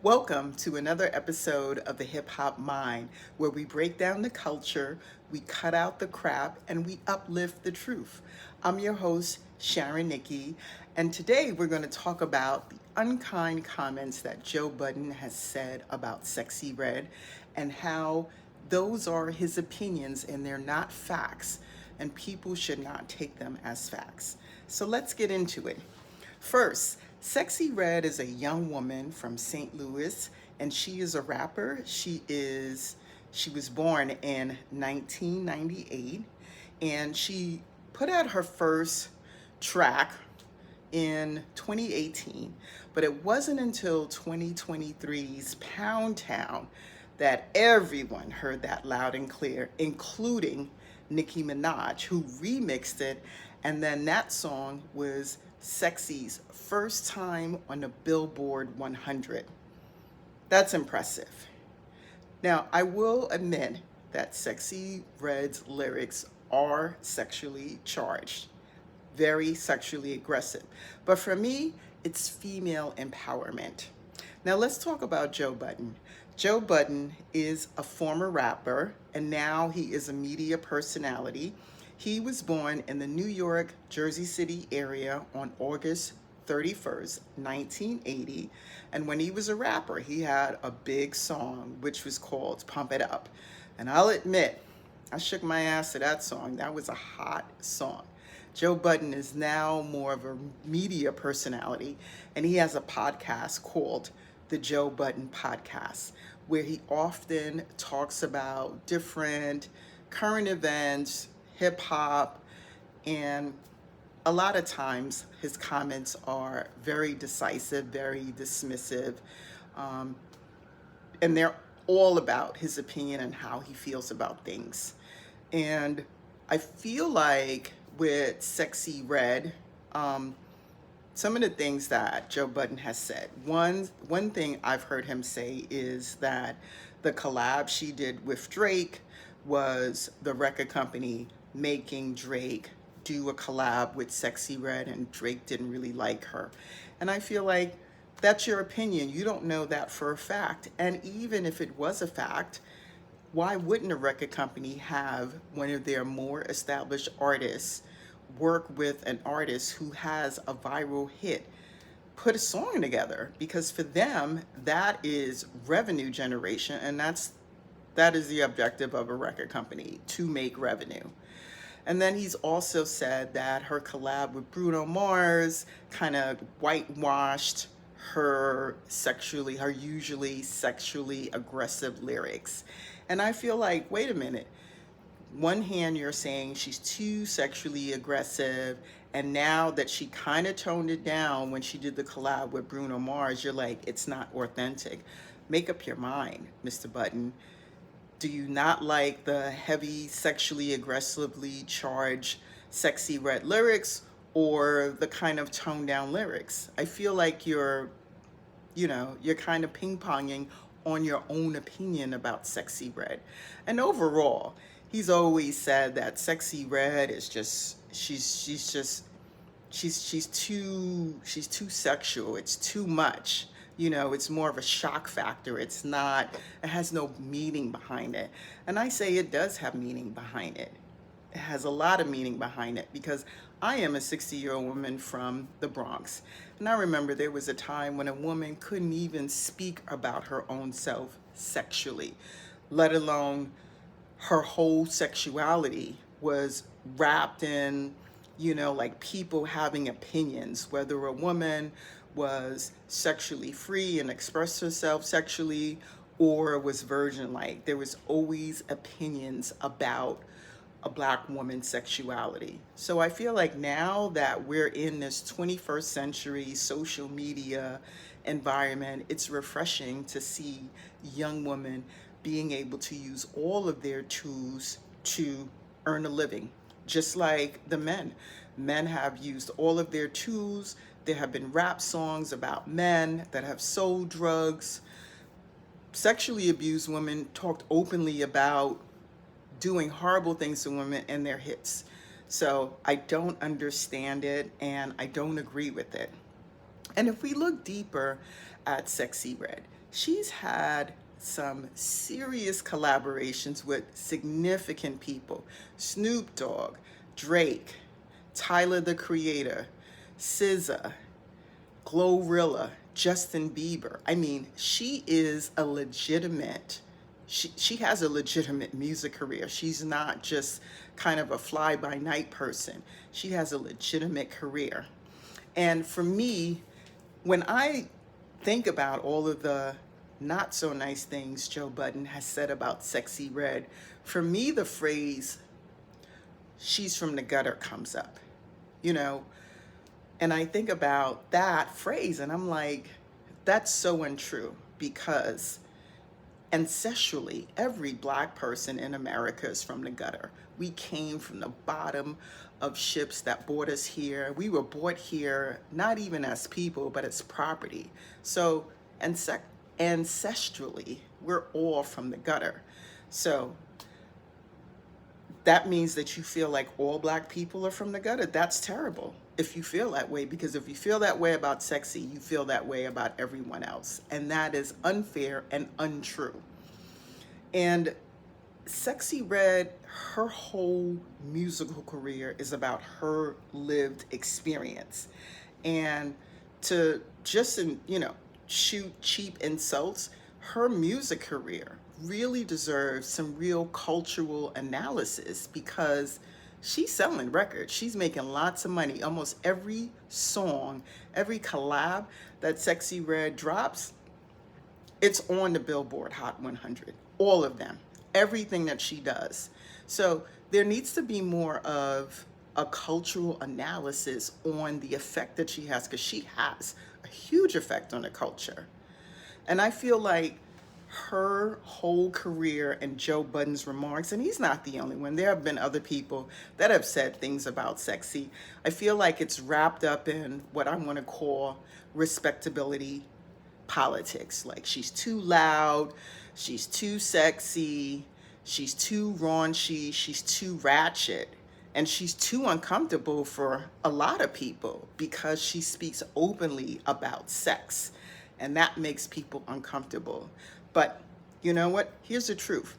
Welcome to another episode of the Hip Hop Mind, where we break down the culture, we cut out the crap, and we uplift the truth. I'm your host, Sharon Nicky, and today we're going to talk about the unkind comments that Joe Budden has said about Sexyy Red and how those are his opinions and they're not facts, and people should not take them as facts. So let's get into it. First, Sexyy Red is a young woman from St. Louis, and she is a rapper. She was born in 1998, and she put out her first track in 2018, but it wasn't until 2023's Pound Town that everyone heard that loud and clear, including Nicki Minaj, who remixed it, and then that song was Sexy's first time on the Billboard 100. That's impressive. Now, I will admit that Sexyy Red's lyrics are sexually charged, very sexually aggressive. But for me, it's female empowerment. Now, let's talk about Joe Budden. Joe Budden is a former rapper, and now he is a media personality. He was born in the New York, Jersey City area on August 31st, 1980. And when he was a rapper, he had a big song which was called Pump It Up. And I'll admit, I shook my ass to that song. That was a hot song. Joe Budden is now more of a media personality, and he has a podcast called the Joe Budden Podcast, where he often talks about different current events, hip hop, and a lot of times his comments are very decisive, very dismissive, and they're all about his opinion and how he feels about things. And I feel like with Sexyy Red, some of the things that Joe Budden has said. One thing I've heard him say is that the collab she did with Drake was the record company making Drake do a collab with Sexyy Red, and Drake didn't really like her. And I feel like that's your opinion. You don't know that for a fact. And even if it was a fact, why wouldn't a record company have one of their more established artists work with an artist who has a viral hit, put a song together? Because for them, that is revenue generation, and that is the objective of a record company, to make revenue. And then he's also said that her collab with Bruno Mars kind of whitewashed her usually sexually aggressive lyrics. And I feel like, wait a minute. One hand, you're saying she's too sexually aggressive, and now that she kind of toned it down when she did the collab with Bruno Mars, you're like, it's not authentic. Make up your mind, Mr. Budden. Do you not like the heavy, sexually aggressively charged Sexyy Red lyrics, or the kind of toned down lyrics? I feel like you're kind of ping-ponging on your own opinion about Sexyy Red. And overall, he's always said that Sexyy Red is just she's too sexual. It's too much. It's more of a shock factor. It has no meaning behind it. And I say it does have meaning behind it. It has a lot of meaning behind it, because I am a 60-year-old woman from the Bronx. And I remember there was a time when a woman couldn't even speak about her own self sexually, let alone her whole sexuality was wrapped in, like people having opinions, whether a woman was sexually free and expressed herself sexually or was virgin-like. There was always opinions about a Black woman's sexuality. So I feel like now that we're in this 21st century social media environment, it's refreshing to see young women being able to use all of their tools to earn a living, just like the men. Men have used all of their tools. There have been rap songs about men that have sold drugs. Sexually abused women talked openly about doing horrible things to women in their hits. So I don't understand it, and I don't agree with it. And if we look deeper at Sexyy Red, she's had some serious collaborations with significant people: Snoop Dogg, Drake, Tyler the Creator, SZA, Glorilla, Justin Bieber. I mean, she has a legitimate music career. She's not just kind of a fly by night person. She has a legitimate career. And for me, when I think about all of the not so nice things Joe Budden has said about Sexyy Red, for me, the phrase, she's from the gutter, comes up, you know? And I think about that phrase and I'm like, that's so untrue, because ancestrally, every Black person in America is from the gutter. We came from the bottom of ships that brought us here. We were brought here not even as people, but as property. So ancestrally, we're all from the gutter. So that means that you feel like all Black people are from the gutter. That's terrible if you feel that way, because if you feel that way about Sexyy, you feel that way about everyone else. And that is unfair and untrue. And Sexyy Red, her whole musical career is about her lived experience. And to just, shoot cheap insults, her music career really deserves some real cultural analysis, because she's selling records. She's making lots of money. Almost every song, every collab that Sexyy Red drops, it's on the Billboard Hot 100. All of them. Everything that she does. So there needs to be more of a cultural analysis on the effect that she has, because she has a huge effect on the culture. And I feel like her whole career and Joe Budden's remarks, and he's not the only one. There have been other people that have said things about Sexyy. I feel like it's wrapped up in what I want to call respectability politics. Like, she's too loud, she's too sexy, she's too raunchy, she's too ratchet, and she's too uncomfortable for a lot of people because she speaks openly about sex, and that makes people uncomfortable. But you know what? Here's the truth.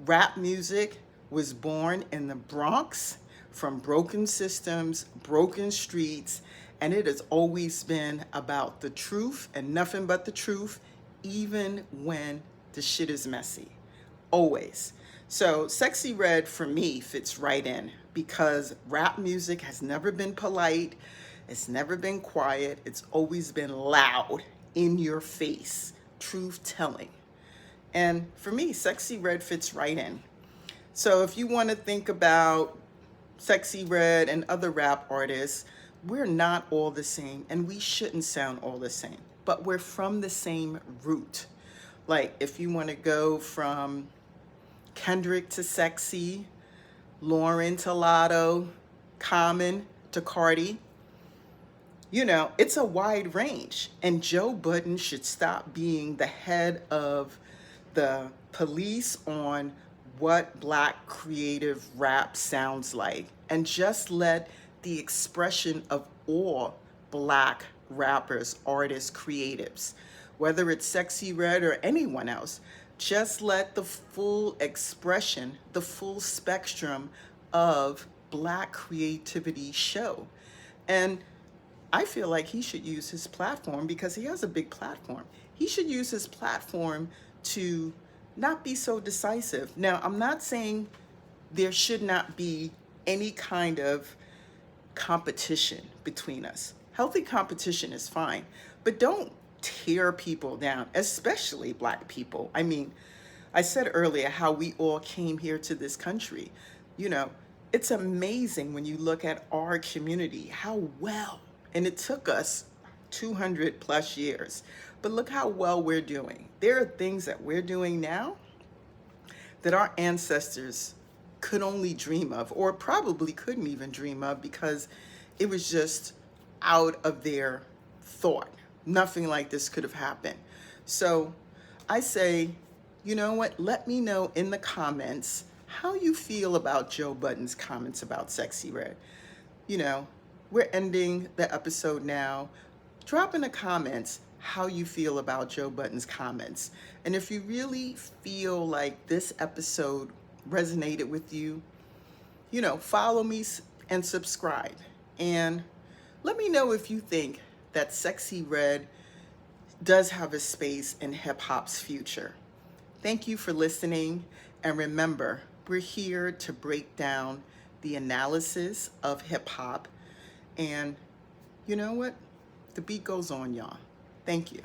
Rap music was born in the Bronx from broken systems, broken streets, and it has always been about the truth and nothing but the truth, even when the shit is messy. Always. So Sexyy Red, for me, fits right in, because rap music has never been polite. It's never been quiet. It's always been loud, in your face, truth telling. And for me, Sexyy Red fits right in. So if you want to think about Sexyy Red and other rap artists, we're not all the same, and we shouldn't sound all the same, but we're from the same root. Like, if you want to go from Kendrick to Sexyy, Lauren to Lotto, Common to Cardi, it's a wide range. And Joe Budden should stop being the head of the police on what Black creative rap sounds like, and just let the expression of all Black rappers, artists, creatives, whether it's Sexyy Red or anyone else, just let the full expression, the full spectrum of Black creativity show. And I feel like he should use his platform, because he has a big platform. He should use his platform to not be so decisive. Now, I'm not saying there should not be any kind of competition between us. Healthy competition is fine, but don't tear people down, especially Black people. I mean, I said earlier how we all came here to this country. It's amazing when you look at our community, how well, and it took us 200 plus years, but look how well we're doing. There are things that we're doing now that our ancestors could only dream of, or probably couldn't even dream of, because it was just out of their thought. Nothing like this could have happened. So I say, you know what? Let me know in the comments how you feel about Joe Budden's comments about Sexyy Red. We're ending the episode now. Drop in the comments how you feel about Joe Budden's comments. And if you really feel like this episode resonated with you, follow me and subscribe. And let me know if you think that Sexyy Red does have a space in hip hop's future. Thank you for listening. And remember, we're here to break down the analysis of hip hop. And you know what? The beat goes on, y'all. Thank you.